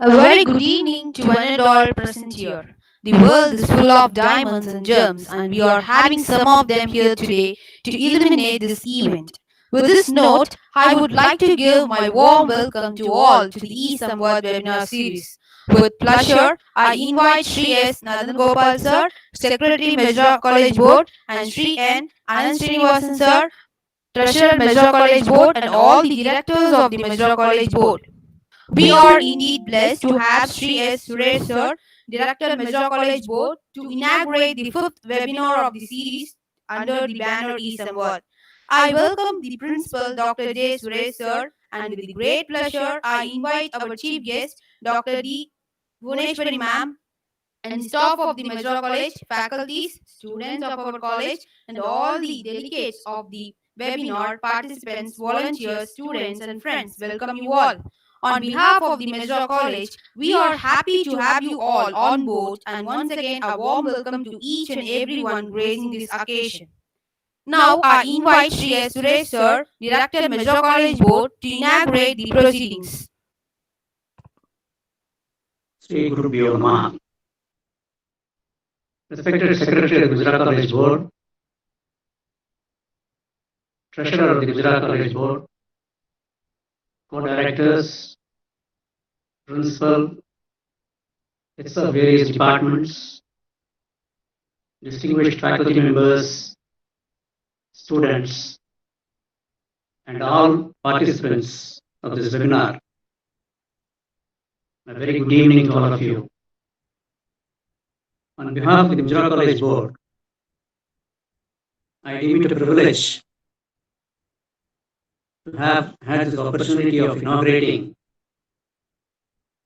A very good evening to one and all present here. The world is full of diamonds and gems, and we are having some of them here today to illuminate this event. With this note, I would like to give my warm welcome to all to the e-Samvaad webinar series. With pleasure, I invite Sri S. Nadan Gopal sir, Secretary Major College Board, and Sri N. Anand Srinivasan sir, Treasurer Major College Board, and all the directors of the Major College Board. We are indeed blessed to have Sri S. Suresh Sir, Director Major College Board, to inaugurate the fifth webinar of the series under the banner e-Samvaad. I welcome the Principal Dr. J. Suresh Sir, and with great pleasure I invite our Chief Guest Dr.D. Bhuvaneswari Ma'am, and staff of the Major College, faculties, students of our college, and all the delegates of the webinar, participants, volunteers, students, and friends. Welcome you all. On behalf of the Major College, we are happy to have you all on board, and once again, a warm welcome to each and everyone gracing this occasion. Now, I invite Sri S. Suresh Sir, Director Major College Board, to inaugurate the proceedings. Sri Guru Bhyo Namaha. Respected Secretary of the Gujarat College Board, Treasurer of the Gujarat College Board, co-directors, principal, heads of various departments, distinguished faculty members, students, and all participants of this webinar. A very good evening to all of you. On behalf of the Gujarat College Board, I deem it a privilege to have had this opportunity of inaugurating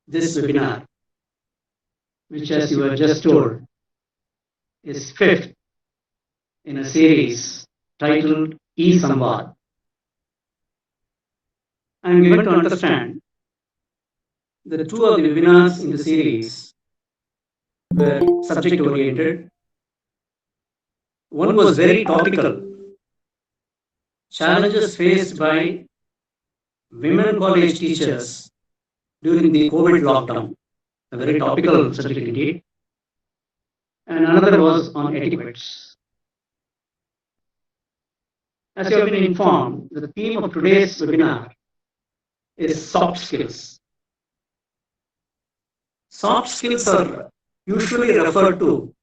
this webinar, which, as you were just told, is fifth in a series titled e-Samvaad. I am given to understand that two of the webinars in the series were subject oriented. One was very topical, challenges faced by women college teachers during the COVID lockdown, a very topical subject indeed. And another was on etiquettes. As you have been informed, the theme of today's webinar is soft skills. Soft skills are usually referred to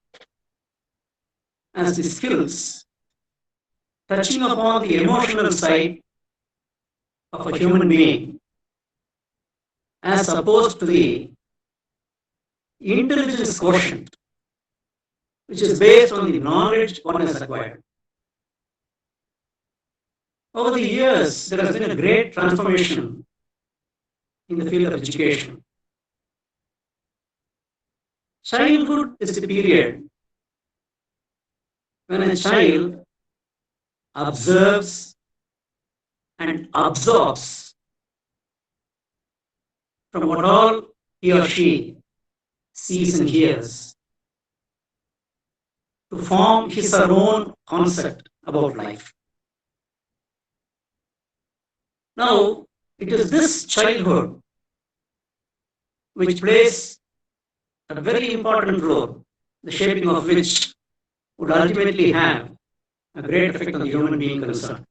as the skills touching upon the emotional side of a human being, as opposed to the intelligence quotient, which is based on the knowledge one has acquired. Over the years, there has been a great transformation in the field of education. Childhood is the period when a child observes and absorbs from what all he or she sees and hears to form his or her own concept about life. Now, it is this childhood which plays a very important role, the shaping of which would ultimately have a great effect on the human being concerned.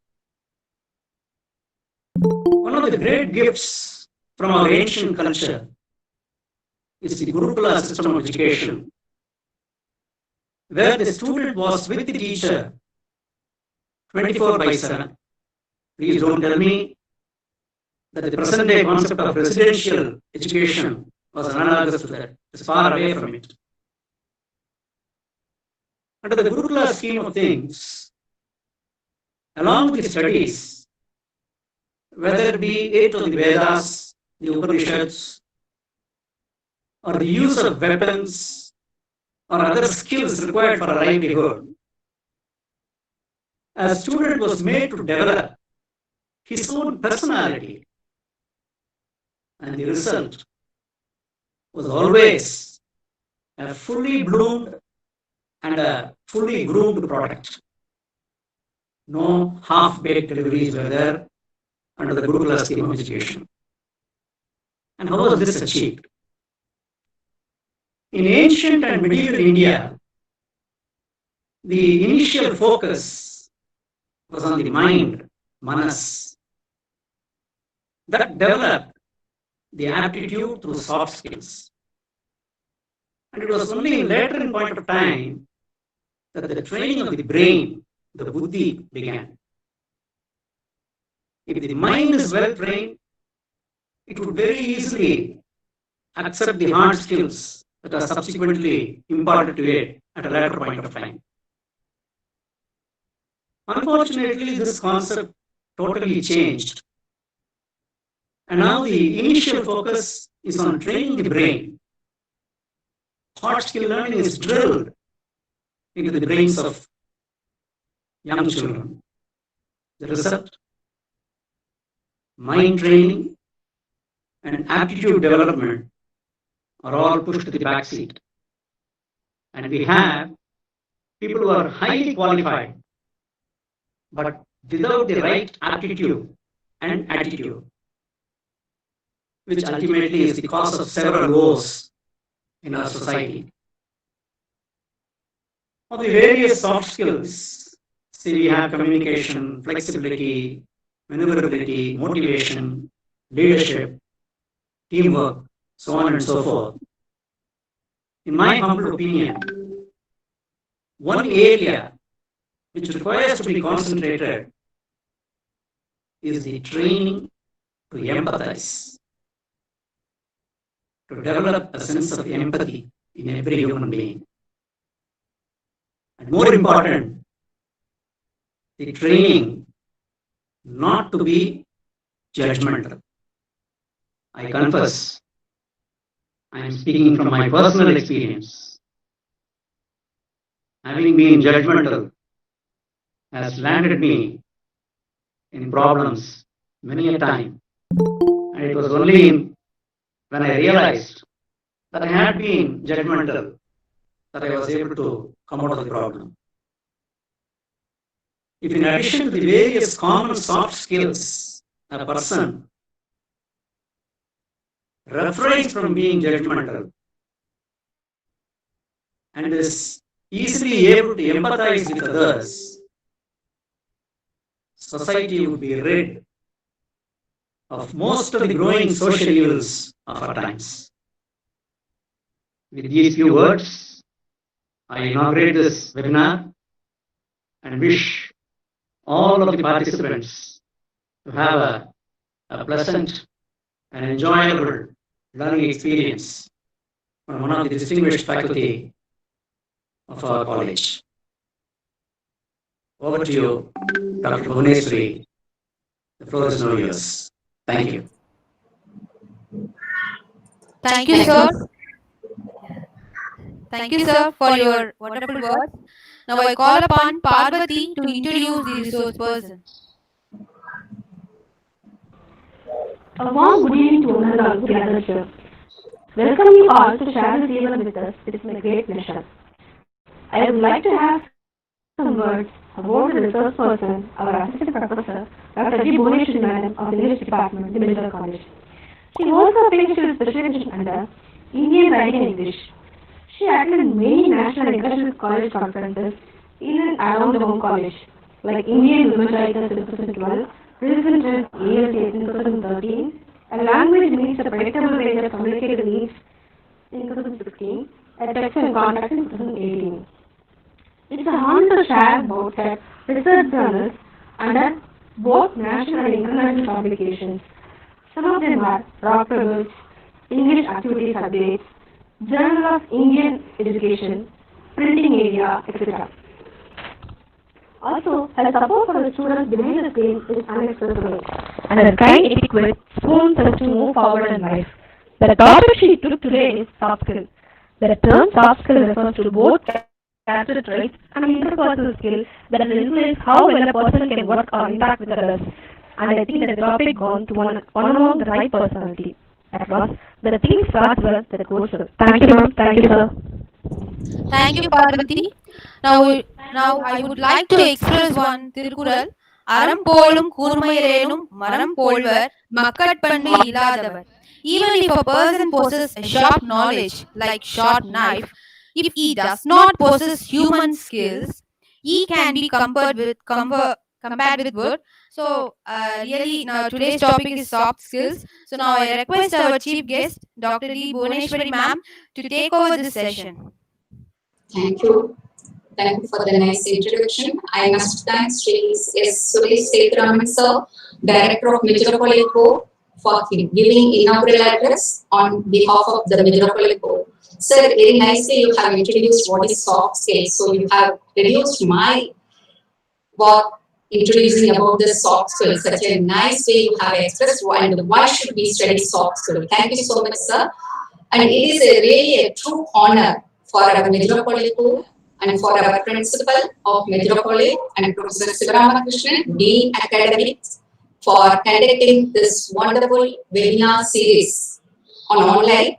One of the great gifts from our ancient culture is the Gurukula system of education, where the student was with the teacher 24/7. Please don't tell me that the present day concept of residential education was analogous to that. It's far away from it. Under the Gurukula scheme of things, along with the studies, whether it be it on the Vedas, the Upanishads, or the use of weapons or other skills required for a livelihood, a student was made to develop his own personality, and the result was always a fully bloomed and a fully groomed product. No half-baked deliveries were there under the Gurukula scheme of education. And how was this achieved? In ancient and medieval India, the initial focus was on the mind, manas, that developed the aptitude through soft skills. And it was only in later in point of time that the training of the brain, the buddhi, began. If the mind is well trained, it would very easily accept the hard skills that are subsequently imparted to it at a later point of time. Unfortunately, this concept totally changed. And now the initial focus is on training the brain. Hard skill learning is drilled into the brains of young children. The result, mind training and aptitude development are all pushed to the back seat. And we have people who are highly qualified, but without the right aptitude and attitude, which ultimately is the cause of several woes in our society. Of the various soft skills, see, we have communication, flexibility, maneuverability, motivation, leadership, teamwork, so on and so forth. In my humble opinion, one area which requires to be concentrated is the training to empathize, to develop a sense of empathy in every human being. And more important, the training not to be judgmental. I confess, I am speaking from my personal experience. Having been judgmental has landed me in problems many a time. And it was only when I realized that I had been judgmental that I was able to come out of the problem. If in addition to the various common soft skills, a person refrains from being judgmental and is easily able to empathize with others, society would be rid of most of the growing social evils of our times. With these few words, I inaugurate this webinar and wish all of the participants to have a pleasant and enjoyable learning experience from one of the distinguished faculty of our college. Over to you, Dr. Bhuvaneswari. The floor is now yours. Thank you. Thank you, sir. Thank you, sir, for your wonderful words. Now I call upon Parvati to introduce the resource person. A warm good evening to one and all gathered here. Welcome you all to share this evening with us. It is my great pleasure. I would like to have some words about the resource person, our assistant professor, Dr.D.Bhuvaneswari madam of the English department, the Medical College. She also finished her specialization under Indian Writing and English. She attended many national and international college conferences in and around the home college, like Indian Women Writers in 2012, presented ALT in 2013, a language meets a predictable range of communicative needs in 2016, a text and contact in 2018. It's an honor to share about her research journals under both national and international publications. Some of them are Rock Rebels, English Activities Updates, Journal of Indian Education, Printing Area, etc. Also, her support for the students behind the screen is unexpressible, and her kind etiquette spoons us to move forward in life. The topic she took today is soft skills. The term soft skill refers to both character traits and interpersonal skills that will influence how well a person can work or interact with others. And I think that the topic gone to one among the right personality. At last, the theme starts well, that it goes well. Thank you, ma'am. Thank you, sir. Thank you, Parvati. Now I would like to express one Tirkural. அறம் போலும் கூர்மையரேனும் மரம் போல்வர் மக்கட்பண்பு இல்லாதவர். Even if a person possesses a sharp knowledge like sharp knife, if he does not possess human skills, he can be compared with wood. So, really, now today's topic is soft skills. So, now I request our chief guest, Dr.D. Bhuvaneswari ma'am, to take over this session. Thank you. Thank you for the nice introduction. I must thank Sri S. Suresh Sethuraman sir, Director of Metropolitan Board, for giving inaugural address on behalf of the Metropolitan Board. Sir, very nicely you have introduced what is soft skills. So you have reduced my work introducing about the soft skills. Such a nice way you have expressed and why should we study soft skills. Thank you so much, sir. And it is really a true honor for our Metropolitan and for our principal of Metropolitan and Professor Sivaramakrishnan, Dean Academics, for conducting this wonderful webinar series on online,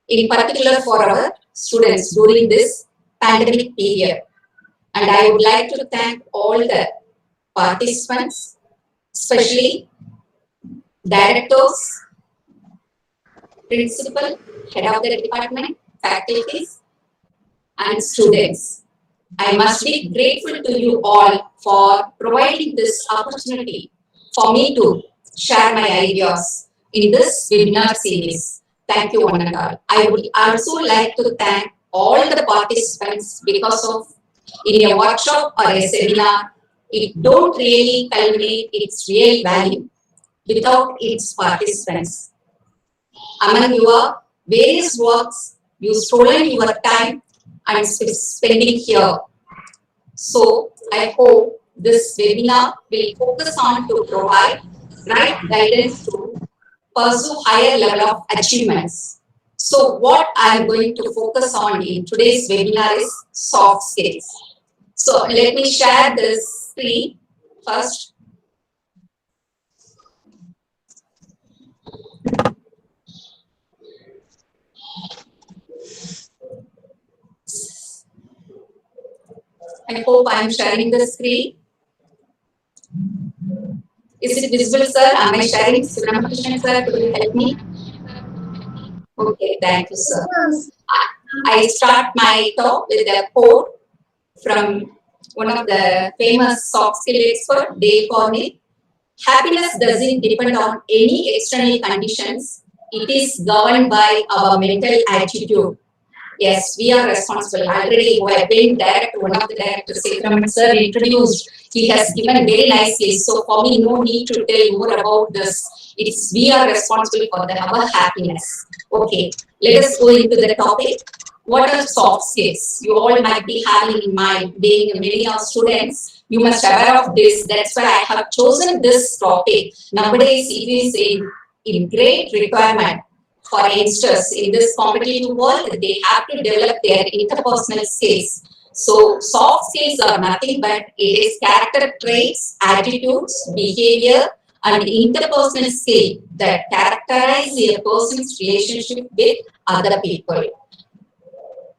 in particular for our students during this pandemic period. And I would like to thank all the participants, especially directors, principal, head of the department, faculties, and students. I must be grateful to you all for providing this opportunity for me to share my ideas in this webinar series. Thank you one and all. I would also like to thank all the participants because of in a workshop or a seminar, it don't really culminate its real value without its participants. Among your various works, you stolen your time and spending here. So I hope this webinar will focus on to provide right guidance to pursue higher level of achievements. So what I am going to focus on in today's webinar is soft skills. So let me share this screen first. I hope I am sharing the screen. Is it visible, sir? Am I sharing? Ramakrishnan, sir, could you help me? Okay, thank you, sir. I start my talk with a quote from one of the famous soft skill expert, Dale Carnegie. Happiness doesn't depend on any external conditions. It is governed by our mental attitude. Yes, we are responsible. Already, who have been direct, one of the directors, Sekhraman sir, introduced. He has given very nicely. So for me, no need to tell more about this. It's we are responsible for our happiness. Okay, let us go into the topic. What are soft skills? You all might be having in mind, being many of students, you must be aware of this. That's why I have chosen this topic. Nowadays, it is in great requirement for youngsters in this competitive world. They have to develop their interpersonal skills. So soft skills are nothing but it is character traits, attitudes, behavior, and interpersonal skill that characterize a person's relationship with other people.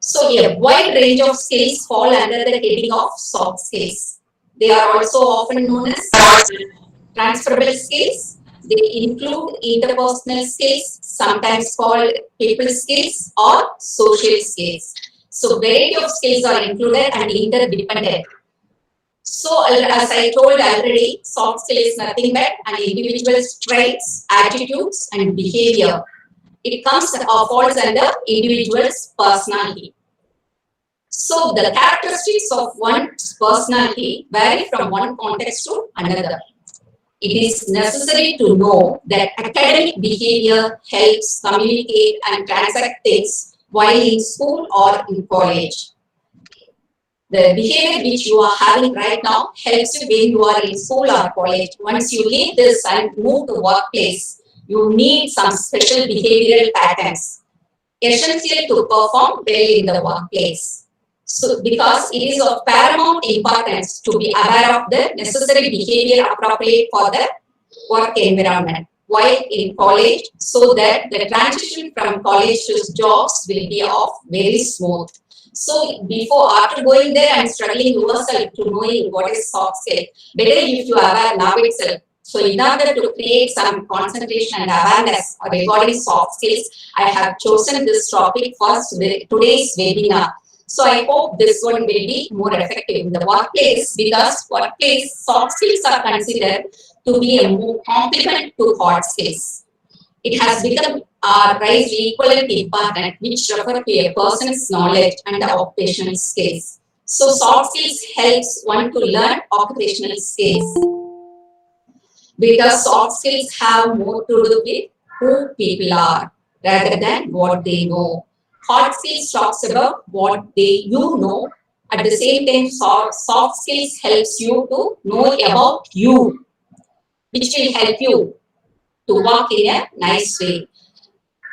So a wide range of skills fall under the heading of soft skills. They are also often known as transferable skills. They include interpersonal skills, sometimes called people skills or social skills. So variety of skills are included and interdependent. So as I told already, soft skill is nothing but an individual's traits, attitudes, and behavior. It comes or falls under individual's personality. So the characteristics of one's personality vary from one context to another. It is necessary to know that academic behavior helps communicate and transact things while in school or in college. The behavior which you are having right now helps you when you are in school or college. Once you leave this and move to workplace, you need some special behavioral patterns essential to perform well in the workplace. So, because it is of paramount importance to be aware of the necessary behavior appropriate for the work environment while in college, so that the transition from college to jobs will be of very smooth. So, after going there and struggling yourself to knowing what is soft skill, better if you are aware now itself. So in order to create some concentration and awareness regarding soft skills, I have chosen this topic for today's webinar. So I hope this one will be more effective in the workplace, because workplace soft skills are considered to be a more complement to hard skills. It has become raised equally important, which refer to a person's knowledge and occupational skills. So soft skills helps one to learn occupational skills, because soft skills have more to do with who people are rather than what they know. Hard skills talks about what you know. At the same time, soft skills helps you to know about you, which will help you to walk in a nice way.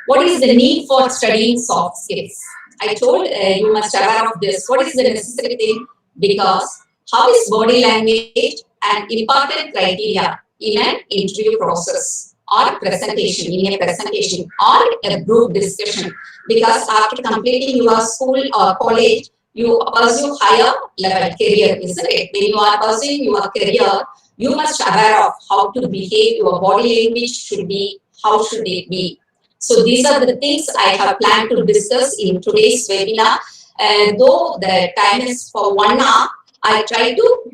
What is the need for studying soft skills? I told you must aware of this. What is the necessary thing? Because how is body language an important criteria in an interview process or presentation, in a presentation or a group discussion? Because after completing your school or college, you pursue higher level career, isn't it? When you are pursuing your career, you must aware of how to behave. Your body language should be, how should it be? So these are the things I have planned to discuss in today's webinar. Though the time is for 1 hour, I try to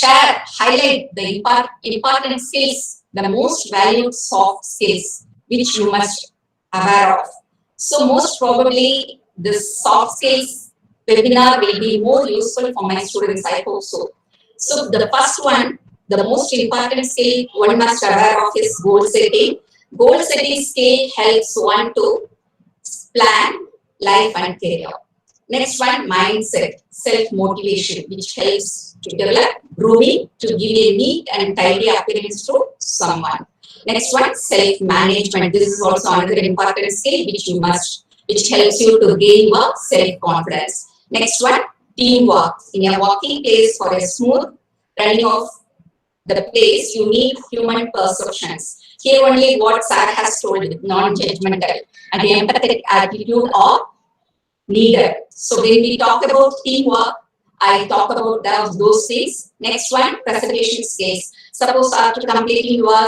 highlight the important skills, the most valued soft skills, which you must aware of. So most probably this soft skills webinar will be more useful for my students, I hope so. So the first one, the most important skill one must aware of is goal setting. Goal setting skill helps one to plan life and career. Next one, mindset, self-motivation, which helps to develop grooming to give a neat and tidy appearance to someone. Next one, self-management. This is also another important skill which helps you to gain your self-confidence. Next one, teamwork. In a working place, for a smooth running of the place, you need human perceptions. Here only what Sir has told, non-judgmental and empathetic attitude are needed. So when we talk about teamwork, I talk about those things. Next one, presentation skills. Suppose after completing your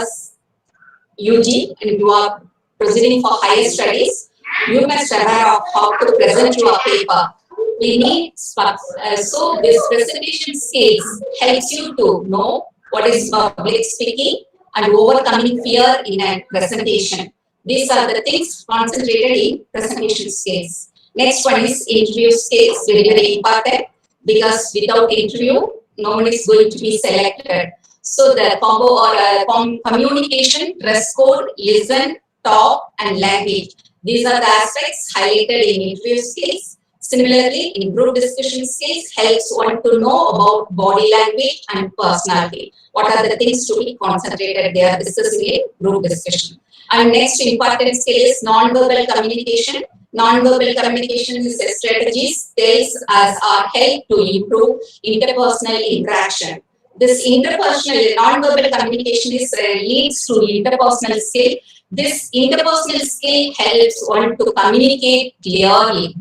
UG and you are proceeding for higher studies, you must aware of how to present your paper. We need so this presentation skills helps you to know what is public speaking and overcoming fear in a presentation. These are the things concentrated in presentation skills. Next one is interview skills, very, very important, because without interview, no one is going to be selected. So the combo or communication, dress code, listen, talk, and language. These are the aspects highlighted in interview skills. Similarly, in group discussion skills helps one to know about body language and personality. What are the things to be concentrated they are discussing in group discussion. And next important skill is non-verbal communication. Non-verbal communication is a strategies tells us our help to improve interpersonal interaction. This interpersonal non-verbal communication is leads to interpersonal skill. This interpersonal skill helps one to communicate clearly.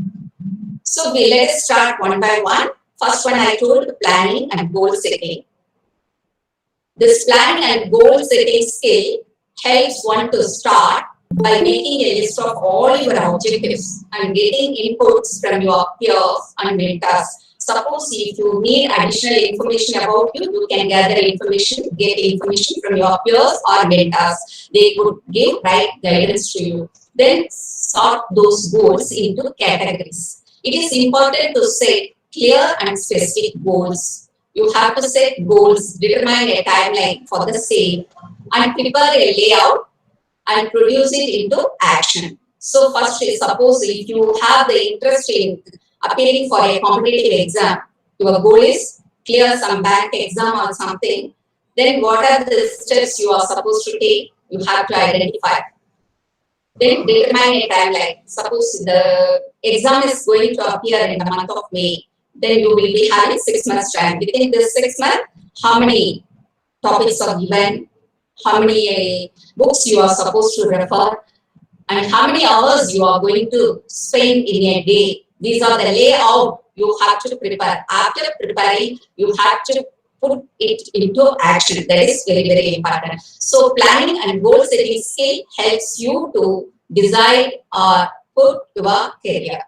So let us start one by one. First one I told, planning and goal setting. This planning and goal setting skill helps one to start by making a list of all your objectives and getting inputs from your peers and mentors. Suppose if you need additional information about you, you can gather information, get information from your peers or mentors. They would give right guidance to you. Then sort those goals into categories. It is important to set clear and specific goals. You have to set goals, determine a timeline for the same, and prepare a layout and produce it into action. So first, suppose if you have the interest in appearing for a competitive exam, your goal is clear some bank exam or something, then what are the steps you are supposed to take? You have to identify. Then determine a timeline. Suppose the exam is going to appear in the month of May, then you will be having 6 months time. Within this 6 months, how many topics are given, how many books you are supposed to refer, and how many hours you are going to spend in a day. These are the layout you have to prepare. After preparing, you have to put it into action. That is very, very important. So planning and goal setting skill helps you to decide or put your career.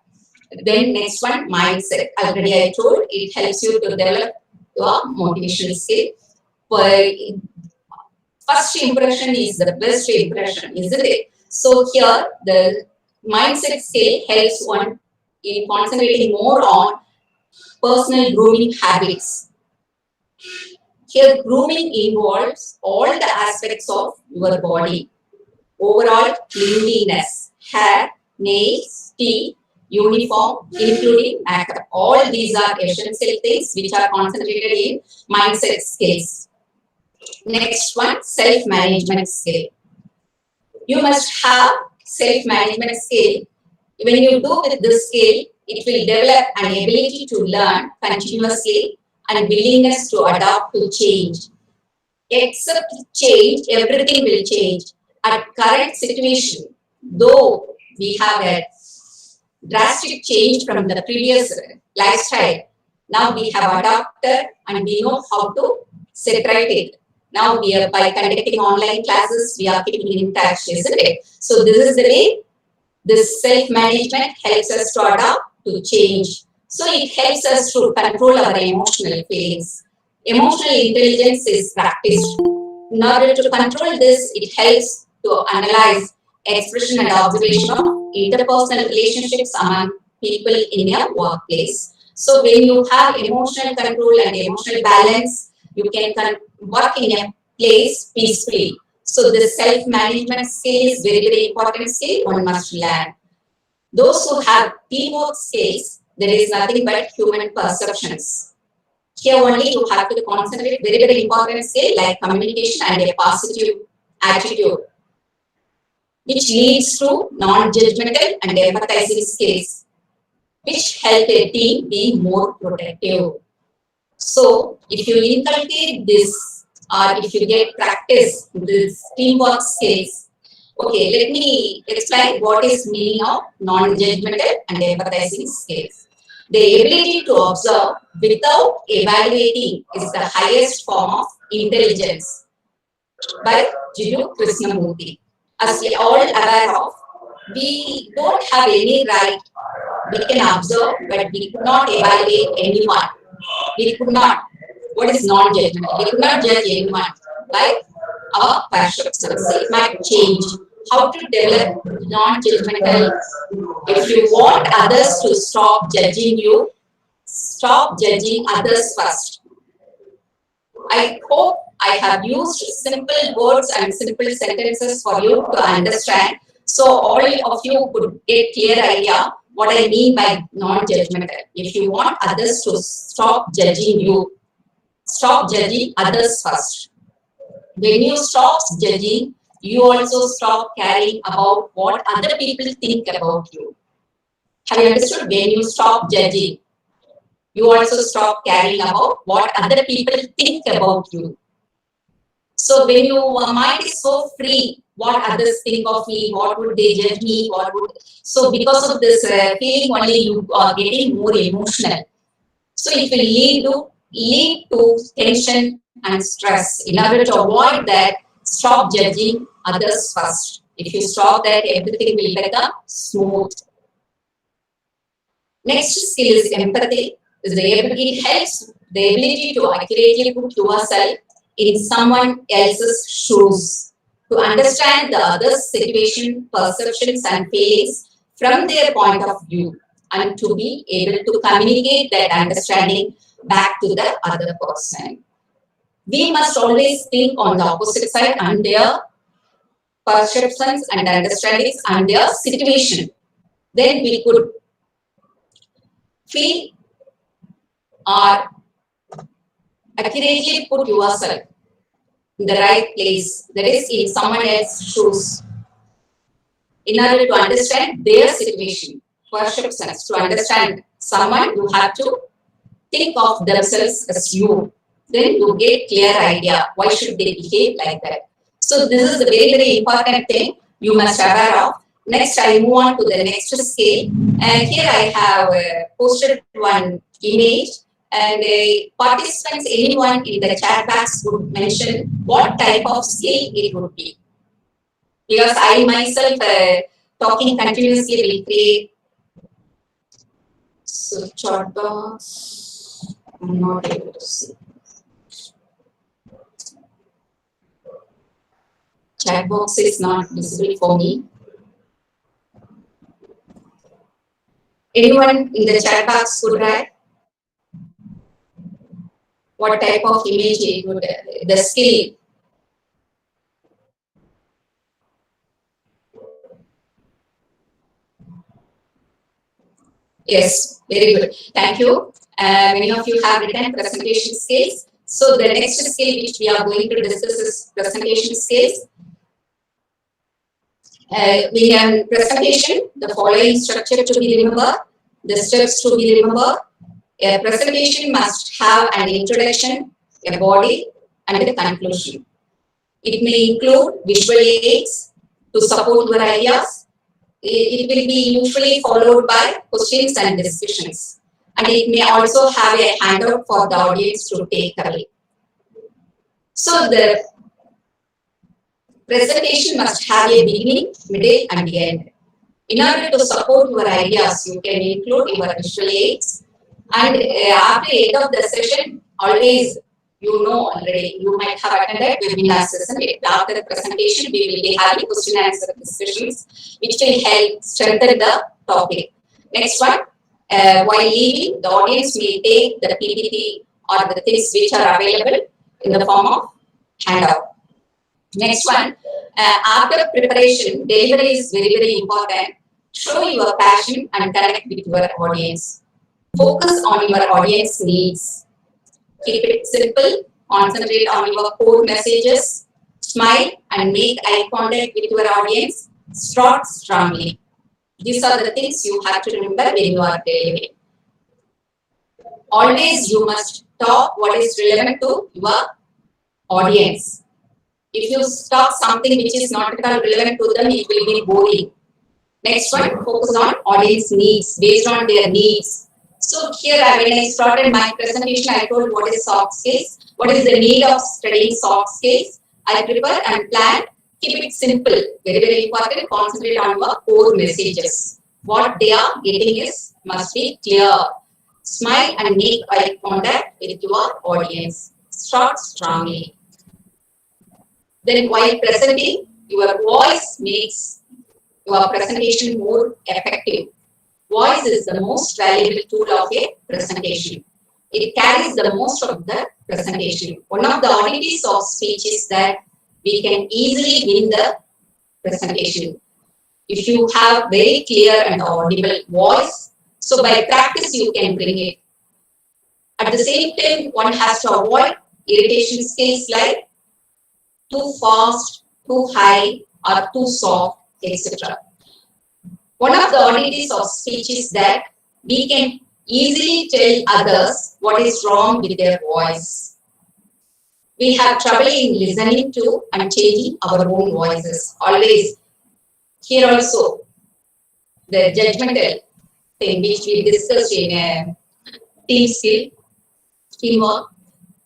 Then next one, mindset. Already I told, it helps you to develop your motivation skill. First impression is the best impression, isn't it? So here the mindset skill helps one in concentrating more on personal grooming habits. Here grooming involves all the aspects of your body. Overall cleanliness, hair, nails, teeth, uniform, including makeup. All these are essential things which are concentrated in mindset skills. Next one, self-management skill. You must have self-management skill. When you do with this skill, it will develop an ability to learn continuously and willingness to adapt to change. Except change, everything will change. At current situation, though we have a drastic change from the previous lifestyle, now we have adapted and we know how to separate it. Now we are, by conducting online classes, we are keeping in touch, isn't it? So this is the way this self-management helps us to adapt to change. So it helps us to control our emotional feelings. Emotional intelligence is practiced. In order to control this, it helps to analyze expression and observation of interpersonal relationships among people in your workplace. So when you have emotional control and emotional balance, you can work in a place peacefully. So the self-management skill is very, very important skill one must learn. Those who have teamwork skills, there is nothing but human perceptions. Here only you have to concentrate very, very important skill like communication and a positive attitude, which leads to non-judgmental and empathizing skills, which help a team be more protective. So if you inculcate this or if you get practice this teamwork skills, okay, let me explain what is meaning of non-judgmental and empathizing skills. The ability to observe without evaluating is the highest form of intelligence by Jiddu Krishnamurti. As we all aware of, we don't have any right. We can observe, but we could not evaluate anyone. We could not. What is non-judgmental? We could not judge anyone by our perceptions. It might change. How to develop non-judgmental? If you want others to stop judging you, stop judging others first. I hope I have used simple words and simple sentences for you to understand. So all of you could get clear idea what I mean by non-judgmental. If you want others to stop judging you, stop judging others first. When you stop judging, you also stop caring about what other people think about you. Have you understood? When you stop judging, you also stop caring about what other people think about you. So when your mind is so free, what others think of me, what would they judge me, so because of this feeling only you are getting more emotional. So it will lead to tension and stress. In order to avoid that, stop judging others first. If you stop that, everything will become smooth. Next skill is empathy. It helps the ability to accurately put yourself in someone else's shoes, to understand the other's situation, perceptions, and feelings from their point of view, and to be able to communicate that understanding back to the other person. We must always think on the opposite side and their perceptions and understandings and their situation. Then we could feel or accurately put yourself in the right place, that is in someone else's shoes, in order to understand their situation, perceptions. To understand someone, you have to think of themselves as you. Then you get clear idea why should they behave like that. So this is a very, very important thing you must aware of. Next, I move on to the next scale. And here I have posted one image. And participants, anyone in the chat box would mention what type of skill it would be. Because I myself talking continuously will create. So chat box, I'm not able to see. Chat box is not visible for me. Anyone in the chat box could write what type of image it would, the skill. Yes, very good. Thank you. Many of you have written presentation skills. So the next skill which we are going to discuss is presentation skills. In a presentation, the following structure to be remembered, the steps to be remembered. A presentation must have an introduction, a body, and a conclusion. It may include visual aids to support your ideas. It will be usually followed by questions and discussions. And it may also have a handout for the audience to take away. So the presentation must have a beginning, middle, and end. In order to support your ideas, you can include your visual aids. And after the end of the session, always, you know already, you might have attended webinar session. After the presentation, we will be having question and answer discussions, which will help strengthen the topic. Next one, while leaving, the audience may take the PPT or the things which are available in the form of handout. Next one, after preparation, delivery is very, very important. Show your passion and connect with your audience. Focus on your audience needs. Keep it simple. Concentrate on your core messages. Smile and make eye contact with your audience. Start strongly. These are the things you have to remember when you are delivering. Always you must talk what is relevant to your audience. If you talk something which is not at all relevant to them, it will be boring. Next one, focus on audience needs, based on their needs. So here, when I started my presentation, I told what is soft skills, what is the need of studying soft skills. I prepare and plan, keep it simple, very, very important, concentrate on your core messages. What they are getting is, must be clear. Smile and make eye contact with your audience. Start strongly. Then while presenting, your voice makes your presentation more effective. Voice is the most valuable tool of a presentation. It carries the most of the presentation. One of the oddities of speech is that we can easily win the presentation if you have very clear and audible voice. So by practice, you can bring it. At the same time, one has to avoid irritation skills like too fast, too high, or too soft, etc. One of the oddities of speech is that we can easily tell others what is wrong with their voice. We have trouble in listening to and changing our own voices. Always, here also, the judgmental thing which we discussed in team skill, teamwork.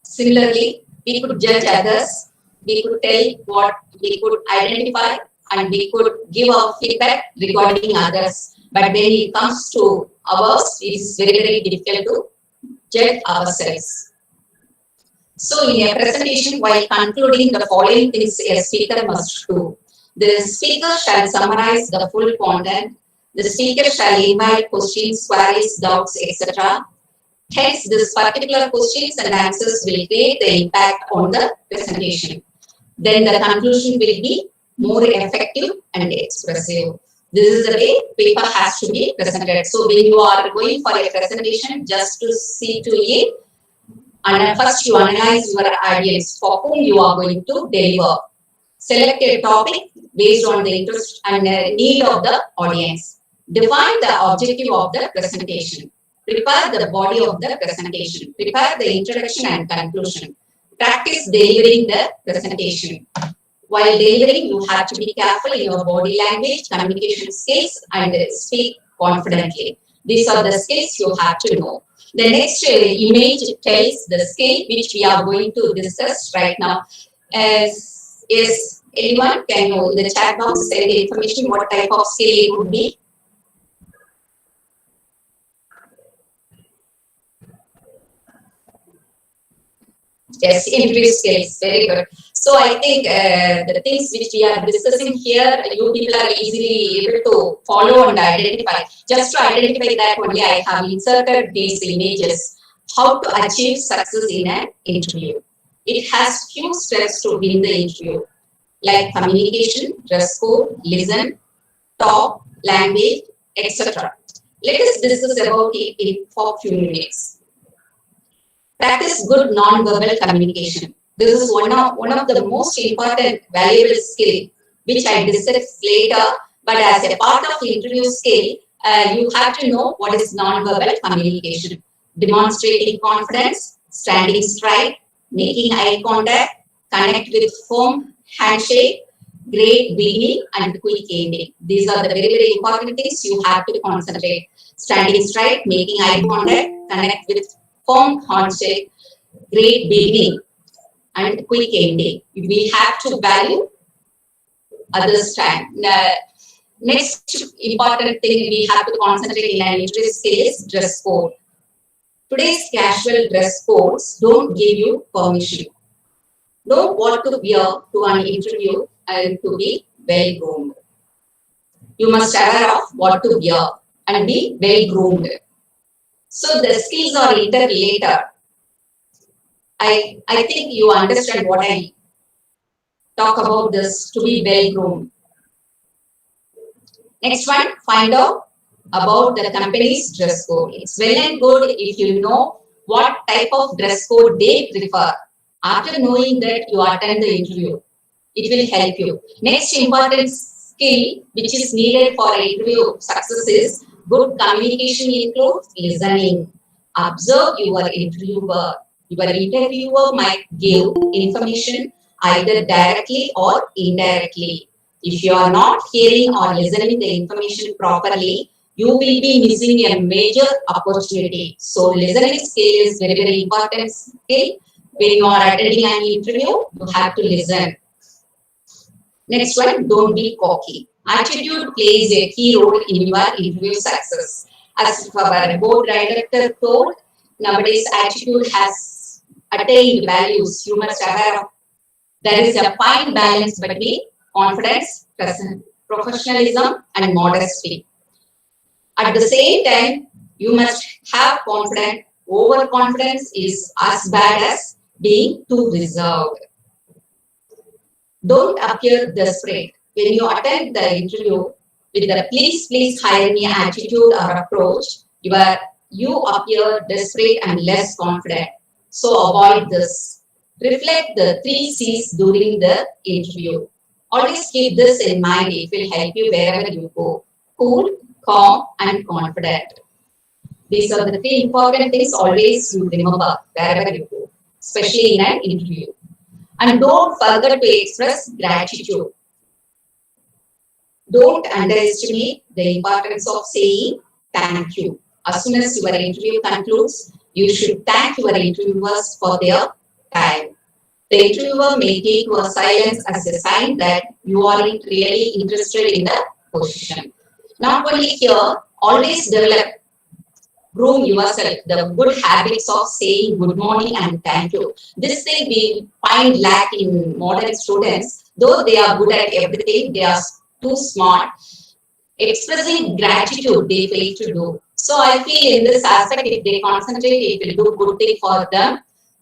Similarly, we could judge others, we could tell what we could identify, and we could give our feedback regarding others. But when it comes to ours, it is very, very difficult to judge ourselves. So in a presentation, while concluding, the following things a speaker must do. The speaker shall summarize the full content. The speaker shall invite questions, queries, doubts, etc. Hence, this particular questions and answers will create the impact on the presentation. Then the conclusion will be more effective and expressive. This is the way paper has to be presented. So when you are going for a presentation, just to see to it, and first you analyze your audience for whom you are going to deliver. Select a topic based on the interest and need of the audience. Define the objective of the presentation. Prepare the body of the presentation. Prepare the introduction and conclusion. Practice delivering the presentation. While delivering, you have to be careful in your body language, communication skills, and speak confidently. These are the skills you have to know. The next image tells the skill which we are going to discuss right now. Yes, anyone can know in the chat box send the information what type of skill it would be. Yes, interview skills. Very good. So I think the things which we are discussing here, you people are easily able to follow and identify. Just to identify that only, I have inserted these images. How to achieve success in an interview. It has few steps to win the interview, like communication, dress code, listen, talk, language, etc. Let us discuss about it in for few minutes. Practice good non-verbal communication. This is one of the most important valuable skill which I discuss later. But as a part of interview skill, you have to know what is non-verbal communication. Demonstrating confidence, standing straight, making eye contact, connect with firm handshake, great beginning and quick ending. These are the very important things you have to concentrate. Standing straight, making eye contact, connect with firm handshake, great beginning and quick ending. We have to value others' time. Next important thing we have to concentrate in an interview skill is dress code. Today's casual dress codes don't give you permission. Know what to wear to an interview and to be well groomed. You must aware of what to wear and be well groomed. So the skills are interrelated. I think you understand what I talk about this to be well groomed. Next one, find out about the company's dress code. It's well and good if you know what type of dress code they prefer. After knowing that, you attend the interview. It will help you. Next important skill which is needed for interview success is good communication includes listening. Observe your interviewer. Your interviewer might give information either directly or indirectly. If you are not hearing or listening the information properly, you will be missing a major opportunity. So listening skill is very important skill. When you are attending an interview, you have to listen. Next one, don't be cocky. Attitude plays a key role in your interview success. As our board director told, nowadays attitude has attained values. You must aware of. There is a fine balance between confidence, professionalism, and modesty. At the same time, you must have confidence. Overconfidence is as bad as being too reserved. Don't appear desperate. When you attend the interview with the please hire me attitude or approach, you appear desperate and less confident. So avoid this. Reflect the 3 C's during the interview. Always keep this in mind. It will help you wherever you go. Cool, calm, and confident. These are the 3 important things always you remember wherever you go, especially in an interview. And don't forget to express gratitude. Don't underestimate the importance of saying thank you. As soon as your interview concludes, you should thank your interviewers for their time. The interviewer may take your silence as a sign that you aren't really interested in the position. Not only here, always groom yourself, the good habits of saying good morning and thank you. This thing we find lack in modern students, though they are good at everything, they are too smart. Expressing gratitude they fail to do. So I feel in this aspect, if they concentrate, it will do good thing for them.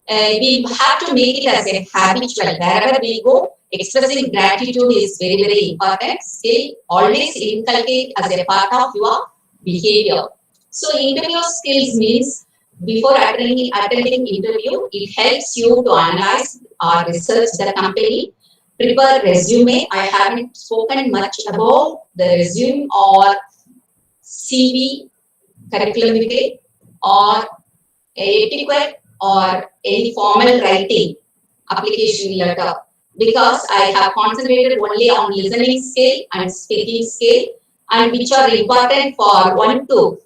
We have to make it as a habitual. Wherever we go, expressing gratitude is very important. Skill always inculcate as a part of your behavior. So interview skills means before attending interview, it helps you to analyze or research the company, prepare resume. I haven't spoken much about the resume or CV, curriculum vitae, or etiquette or any formal writing application letter, because I have concentrated only on listening skill and speaking skill, and which are important for one to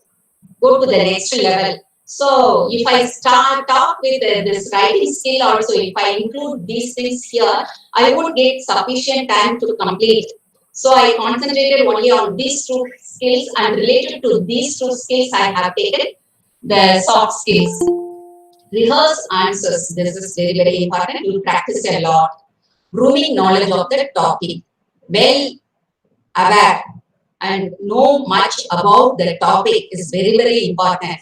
go to the next level. So if I start talk with this writing skill also, if I include these things here, I won't get sufficient time to complete. So I concentrated only on these two skills, and related to these two skills, I have taken the soft skills. Rehearse answers. This is very, very important. You practice a lot. Grooming knowledge of the topic. Well aware and know much about the topic is very, very important.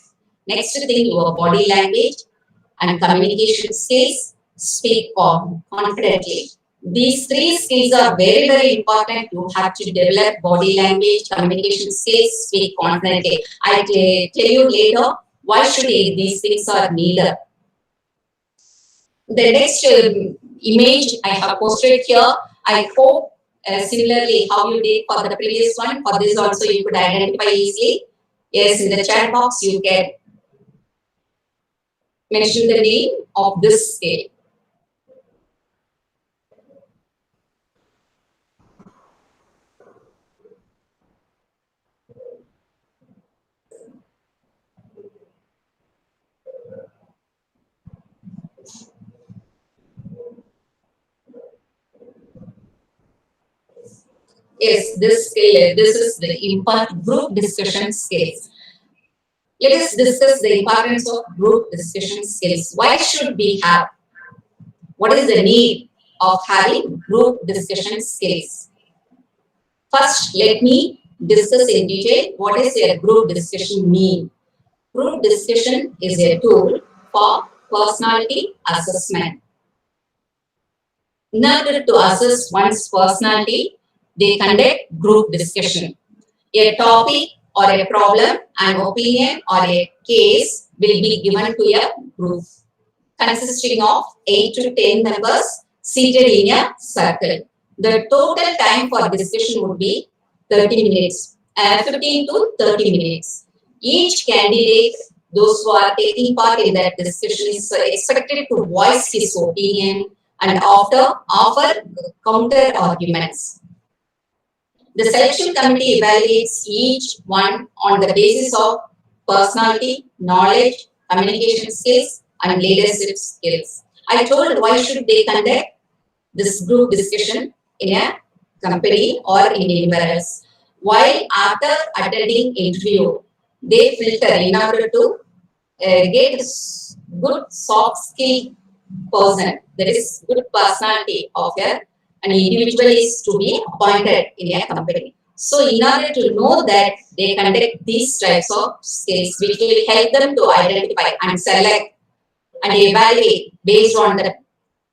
Next thing, your body language and communication skills. Speak confidently. These three skills are very, very important. You have to develop body language, communication skills, speak confidently. I tell you later why should these things are needed. The next image I have posted here, I hope similarly how you did for the previous one, for this also you could identify easily. Yes, in the chat box you can mention the name of this scale. Yes, this skill, this is the group discussion skills. Let us discuss the importance of group discussion skills. Why should we have? What is the need of having group discussion skills? First, let me discuss in detail what is a group discussion mean. Group discussion is a tool for personality assessment. In order to assess one's personality, they conduct group discussion. A topic or a problem, an opinion or a case will be given to a group consisting of 8 to 10 members seated in a circle. The total time for discussion would be 30 minutes, 15 to 30 minutes. Each candidate, those who are taking part in that discussion, is expected to voice his opinion and offer counter arguments. The selection committee evaluates each one on the basis of personality, knowledge, communication skills, and leadership skills. I told why should they conduct this group discussion in a company or in anywhere else. While after attending interview, they filter in order to get good soft skill person, that is good personality of an individual is to be appointed in a company. So in order to know that, they conduct these types of skills which will help them to identify and select and evaluate based on the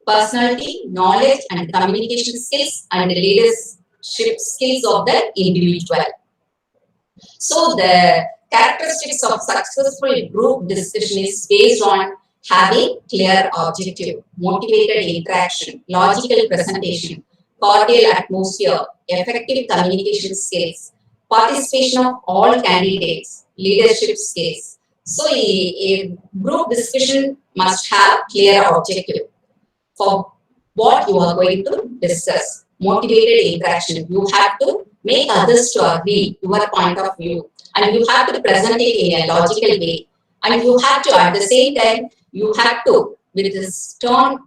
personality, knowledge and communication skills and the leadership skills of the individual. So the characteristics of successful group discussion is based on having clear objective, motivated interaction, logical presentation, cordial atmosphere, effective communication skills, participation of all candidates, leadership skills. So a group discussion must have clear objective for what you are going to discuss. Motivated interaction. You have to make others to agree your point of view, and you have to present it in a logical way, and you have to at the same time you have to with this strong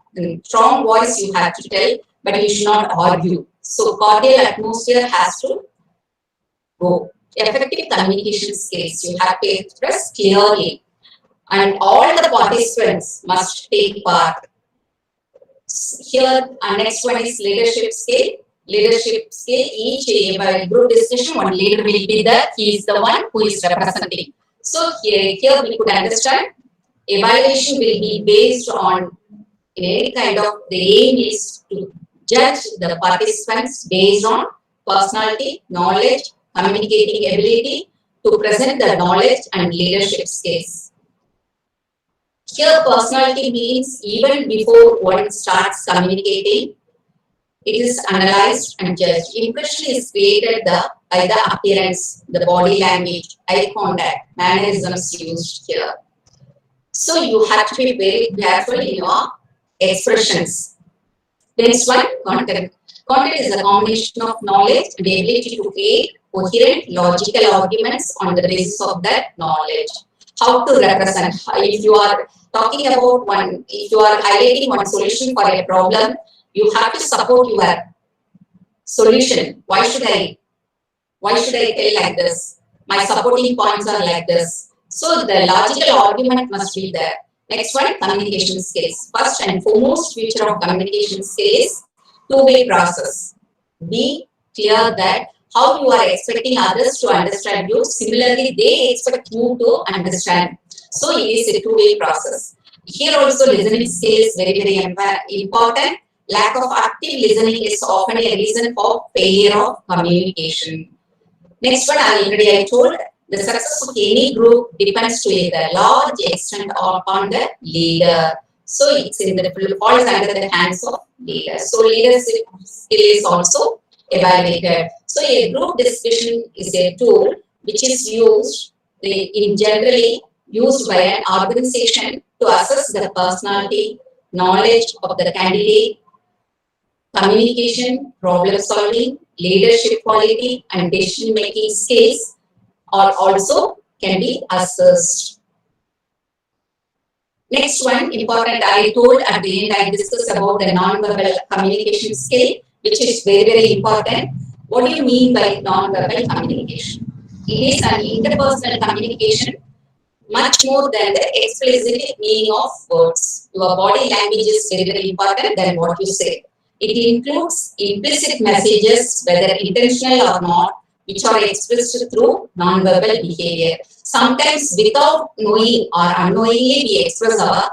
voice you have to tell, but you should not argue. So cordial atmosphere has to go. Effective communication skills, you have to express clearly, and all the participants must take part. Here, next one is leadership skill. Leadership skill, each group discussion, one leader will be there. He is the one who is representing. So here we could understand evaluation will be based on any kind of, the aim is to judge the participants based on personality, knowledge, communicating ability to present the knowledge and leadership skills. Here, personality means even before one starts communicating, it is analyzed and judged. Impression is created by the appearance, the body language, eye contact, mannerisms used here. So you have to be very careful in your expressions. Next one, content. Content is a combination of knowledge and the ability to create coherent, logical arguments on the basis of that knowledge. How to represent? If you are talking about one, if you are highlighting one solution for a problem, you have to support your solution. Why should I tell like this? My supporting points are like this. So the logical argument must be there. Next one, communication skills. First and foremost feature of communication skill is two-way process. Be clear that how you are expecting others to understand you, similarly they expect you to understand. So it is a two-way process. Here also listening skill is very important. Lack of active listening is often a reason for failure of communication. Next one, already I told, the success of any group depends to a large extent upon the leader. So it's in the falls under the hands of leader. So leadership skill is also evaluated. So a group discussion is a tool which is used in generally used by an organization to assess the personality, knowledge of the candidate, communication, problem solving, leadership quality, and decision making skills are also can be assessed. Next one, important, I told at the end, I discussed about the non-verbal communication skill, which is very important. What do you mean by non-verbal communication? It is an interpersonal communication much more than the explicit meaning of words. Your body language is very important than what you say. It includes implicit messages, whether intentional or not, which are expressed through non-verbal behavior. Sometimes without knowing or unknowingly we express our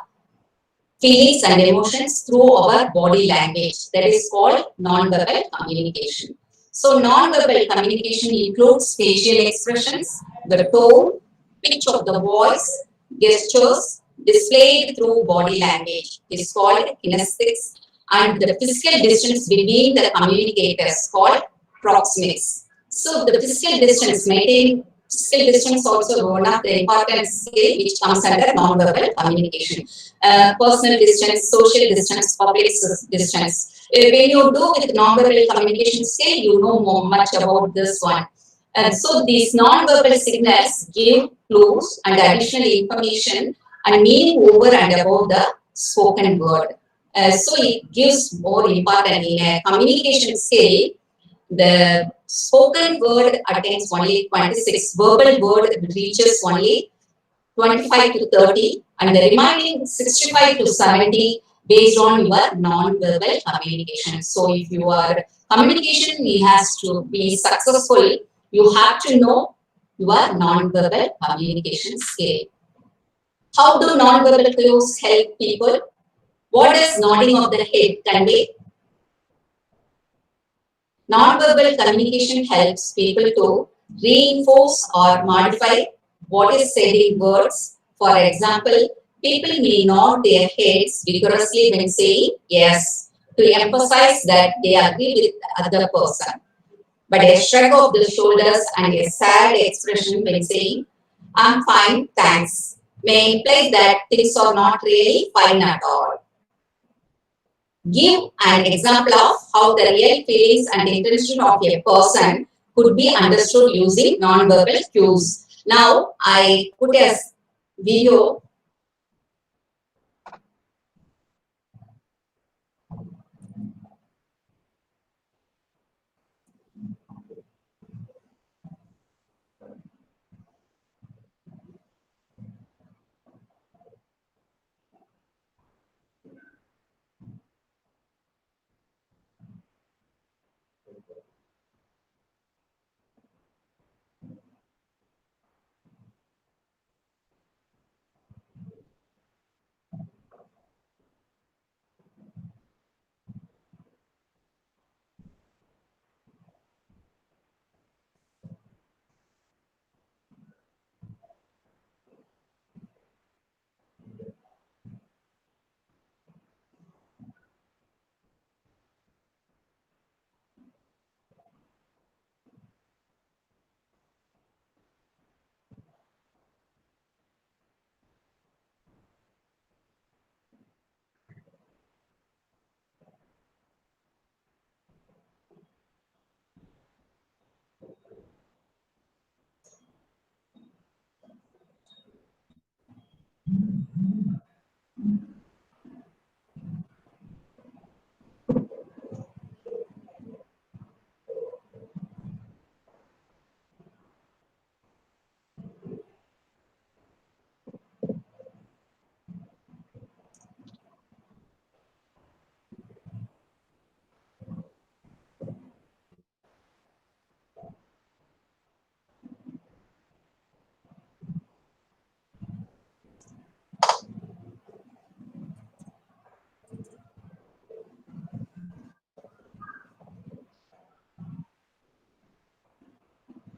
feelings and emotions through our body language. That is called non-verbal communication. So non-verbal communication includes facial expressions, the tone, pitch of the voice, gestures displayed through body language. It is called kinesthetics, and the physical distance between the communicators called proxemics. So the physical distance, maintaining physical distance also one of the important skill which comes under non-verbal communication. Personal distance, social distance, public distance. When you do with non-verbal communication skill, you know much about this one. And so these non-verbal signals give clues and additional information and meaning over and above the spoken word. So it gives more important in a communication skill. The spoken word attains only 26, verbal word reaches only 25 to 30, and the remaining 65 to 70 based on your non-verbal communication. So if your communication has to be successful, you have to know your non-verbal communication skill. How do non-verbal cues help people? What does nodding of the head convey? Non-verbal communication helps people to reinforce or modify what is said in words. For example, people may nod their heads vigorously when saying yes to emphasize that they agree with the other person. But a shrug of the shoulders and a sad expression when saying, I'm fine, thanks, may imply that things are not really fine at all. Give an example of how the real feelings and intention of a person could be understood using non-verbal cues. Now, I put a video.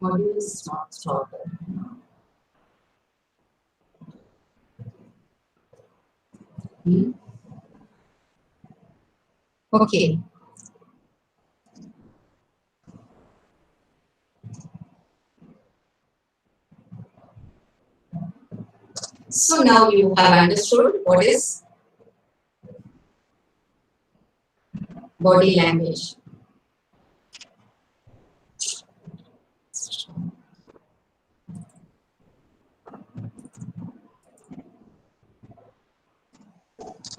Audio is not proper. Okay. So now you have understood what is body language.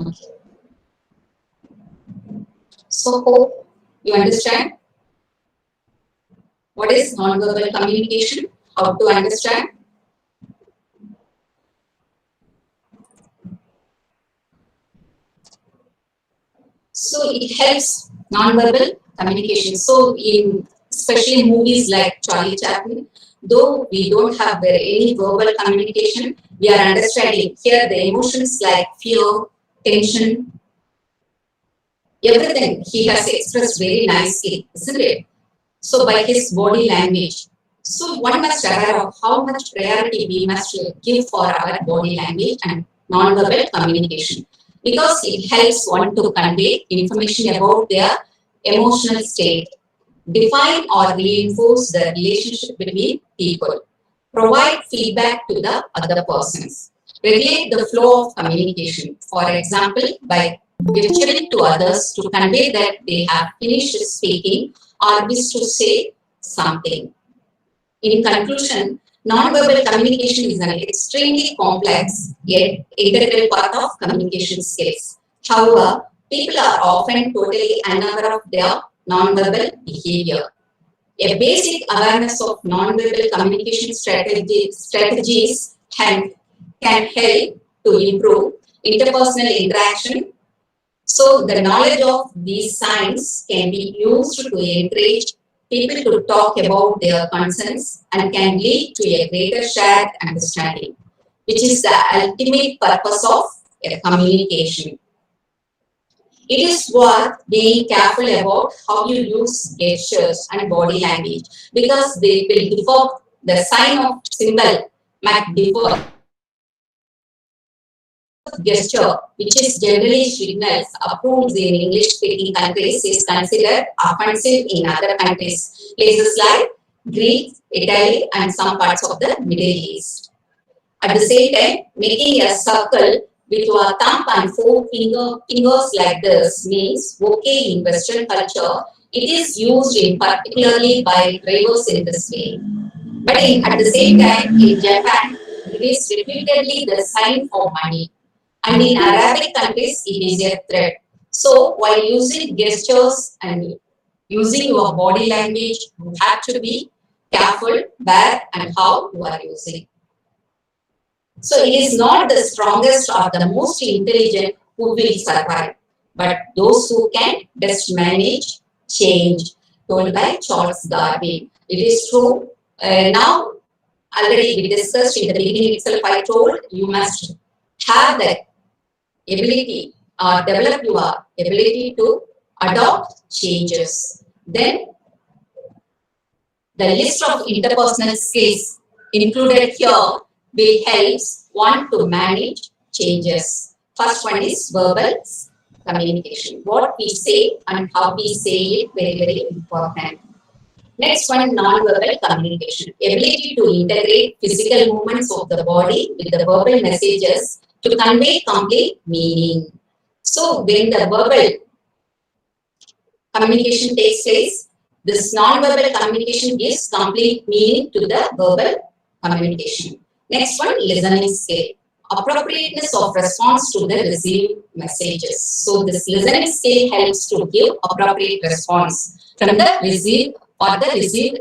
Okay. So hope you understand what is non-verbal communication, how to understand. So it helps non-verbal communication. So in especially in movies like Charlie Chaplin, though we don't have any verbal communication, we are understanding here the emotions like fear, tension, everything he has expressed very nicely, isn't it? So by his body language. So one must aware of how much priority we must give for our body language and non-verbal communication, because it helps one to convey information about their emotional state, define or reinforce the relationship between people, provide feedback to the other persons, regulate the flow of communication, for example, by gesturing to others to convey that they have finished speaking or wish to say something. In conclusion, nonverbal communication is an extremely complex yet integral part of communication skills. However, people are often totally unaware of their nonverbal behavior. A basic awareness of nonverbal communication strategies can help to improve interpersonal interaction. So the knowledge of these signs can be used to encourage people to talk about their concerns and can lead to a greater shared understanding, which is the ultimate purpose of a communication. It is worth being careful about how you use gestures and body language, because they will differ. The sign of symbol might differ. Gesture, which is generally signals approved in English-speaking countries, is considered offensive in other countries, places like Greece, Italy, and some parts of the Middle East. At the same time, making a circle with your thumb and fingers like this means okay in Western culture. It is used in particularly by drivers in this way. But at the same time, in Japan, it is repeatedly the sign for money. And in Arabic countries, it is a threat. So while using gestures and using your body language, you have to be careful where and how you are using. So it is not the strongest or the most intelligent who will survive, but those who can best manage change, told by Charles Darwin. It is true. Now, already we discussed in the beginning itself, I told you must have the ability or develop your ability to adopt changes. Then the list of interpersonal skills included here will help one to manage changes. First one is verbal communication. What we say and how we say it, very, very important. Next one, non-verbal communication. Ability to integrate physical movements of the body with the verbal messages to convey complete meaning. So when the verbal communication takes place, this non-verbal communication gives complete meaning to the verbal communication. Next one, listening skill. Appropriateness of response to the received messages. So this listening skill helps to give appropriate response from the received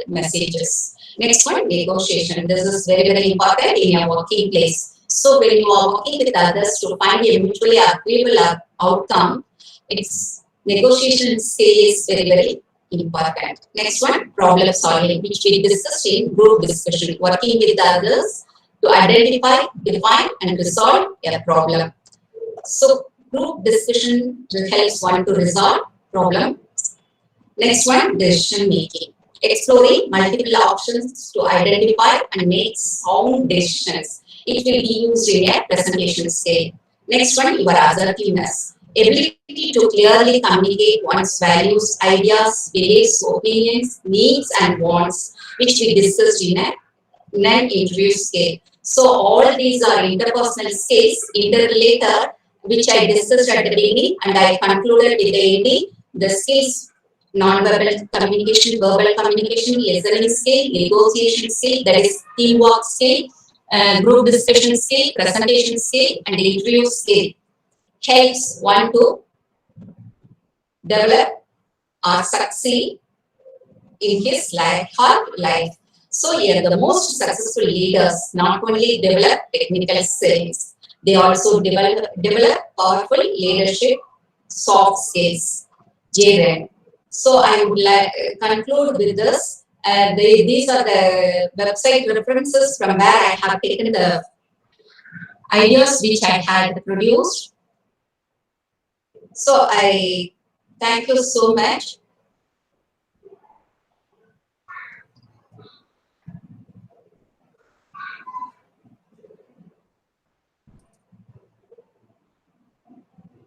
messages. Next one, negotiation. This is very, very important in your working place. So when you are working with others to find a mutually agreeable outcome, its negotiation skill is very, very important. Next one, problem solving, which we discussed in group discussion, working with others to identify, define, and resolve a problem. So group discussion helps one to resolve problem. Next one, decision making. exploring multiple options to identify and make sound decisions. It will be used in a presentation scale. Next one, your assertiveness. Ability to clearly communicate one's values, ideas, beliefs, opinions, needs, and wants, which we discussed in a non-interview scale. So all these are interpersonal skills, interrelated, which I discussed at the beginning and I concluded with the ending. The skills: non-verbal communication, verbal communication, listening skill, negotiation skill, that is teamwork skill, group discussion skill, presentation skill, and interview skill helps one to develop or succeed in his life, her life. So here the most successful leaders not only develop technical skills, they also develop powerful leadership soft skills. Jaren. So I would like conclude with this. These are the website references from where I have taken the ideas which I had produced. So I thank you so much.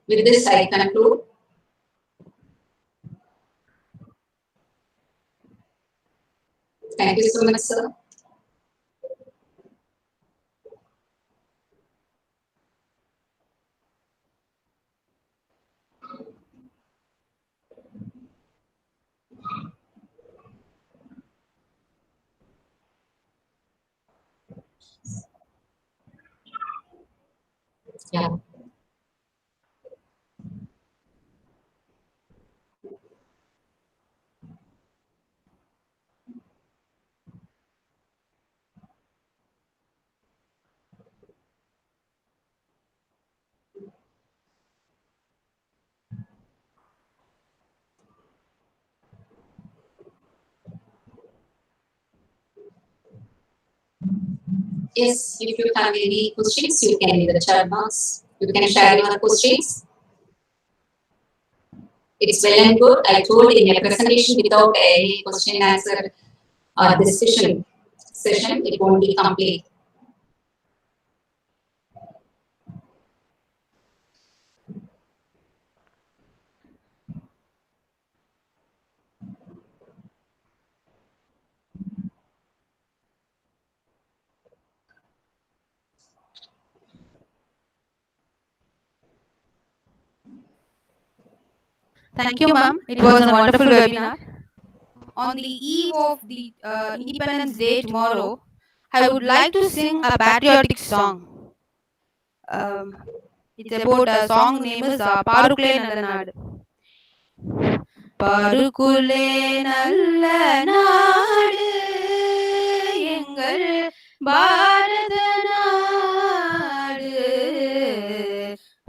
With this, I conclude. Thank you so much, sir. Yeah. Yes, if you have any questions, you can in the chat box. You can share your questions. It's well and good. I told in a presentation without any question answer or discussion session, it won't be complete. Thank you, ma'am. It was a wonderful webinar. On the eve of the Independence Day tomorrow, I would like to sing a patriotic song. Um, it's about a song name is Parukle Nalanadu. பாருக்குள்ளே நல்ல நாடு எங்கள் பாரத நாடு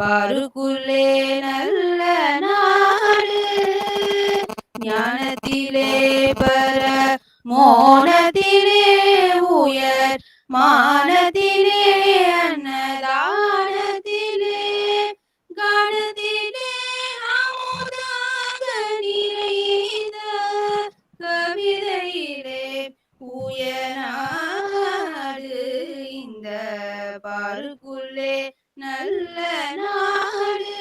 பாருக்குள்ளே நல்ல நாடு ஞானத்திலே பர மோனத்திலே உயர் மானத்திலே அன்னதானத்திலே கானத்திலே அமுதாக நிறைந்த கவிதையிலே உயநாடு இந்த பாருக்குள்ளே நல்ல நாடு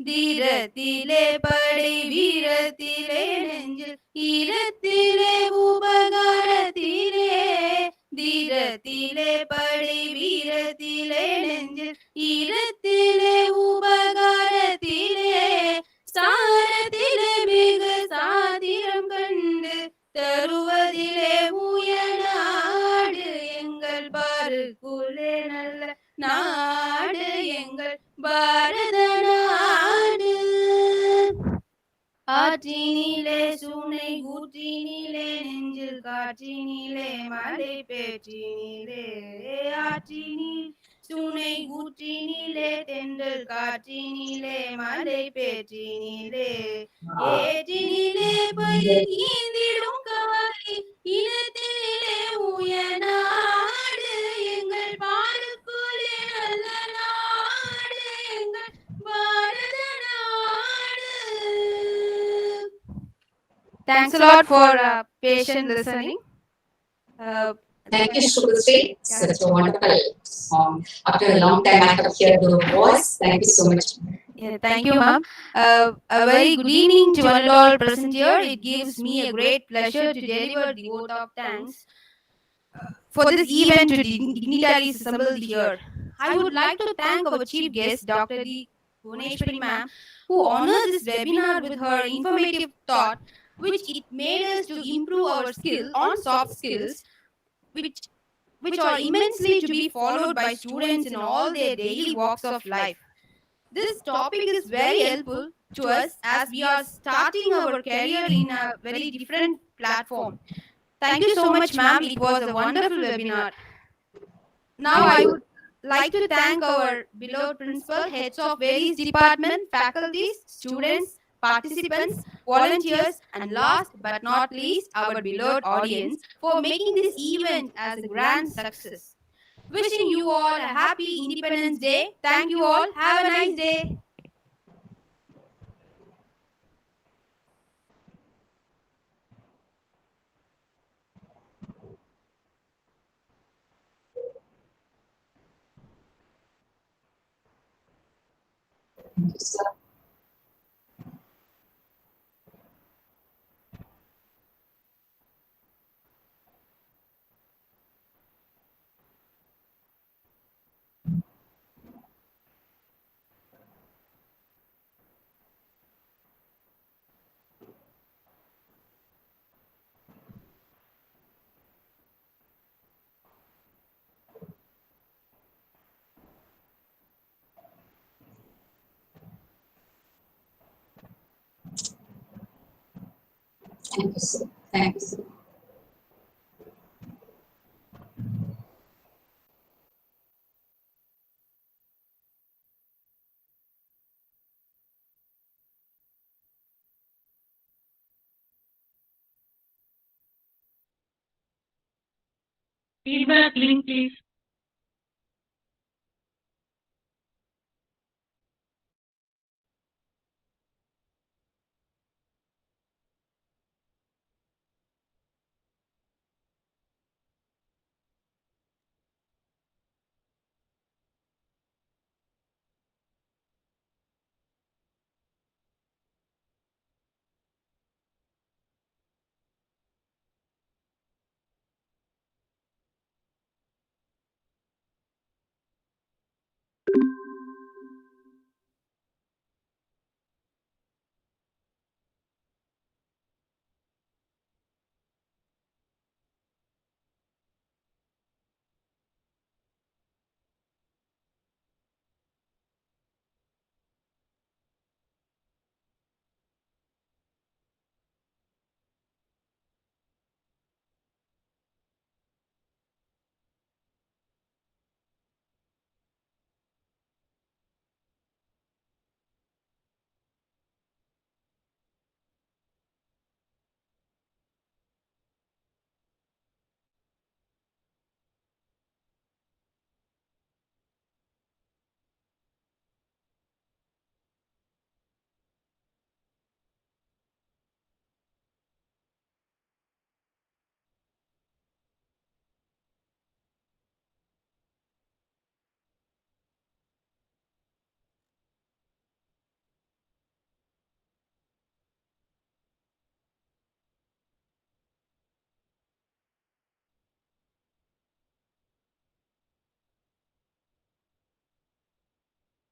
தீரத்திலே படை வீரத்திலே நெஞ்சில் ஈரத்திலே உபகாரத்திலே தீரத்திலே படை வீரத்திலே நெஞ்சில் ஈரத்திலே உபகாரத்திலே சாரத்திலே மிகு சாதிரம் கண்டு தருவதிலே உயநாடு எங்கள் பாருக்குள்ளே நல்ல நாடு எங்கள் பாரத நாடு ஆற்றினிலே சுனை கூற்றினிலே நெஞ்சில் காற்றினிலே மலை பேற்றினிலே ஆற்றினில் சுனை கூற்றினிலே தென்றல் காற்றினிலே மலை பேற்றினிலே ஏற்றினிலே பயில் ஈந்திடும் காலை இனத்திலே உயநாடு எங்கள் பாருக்குள்ளே நல்ல நாடு எங்கள் பாரத நாடு. Thanks a lot for patient listening. Uh, Thank you, Shubhasri. Such a wonderful song. After a long time, I have heard your voice. Thank you so much. Yeah, thank you, ma'am. A very good evening to one and all present here. It gives me a great pleasure to deliver the vote of thanks for this event to dignitaries assembled here. I would like to thank our chief guest, Dr.D. Bhuvaneswari, ma'am, who honored this webinar with her informative thought, which it made us to improve our skill on soft skills, which which are immensely to be followed by students in all their daily walks of life. This topic is very helpful to us as we are starting our career in a very different platform. Thank you so much, ma'am. It was a wonderful webinar. Now, I would like to thank our beloved principal, heads of various departments, faculties, students, participants, volunteers, and last but not least, our beloved audience for making this event as a grand success. Wishing you all a happy Independence Day. Thank you all. Have a nice day. Thank you, sir. Thank you, sir. Thank you, sir. Feedback link, please.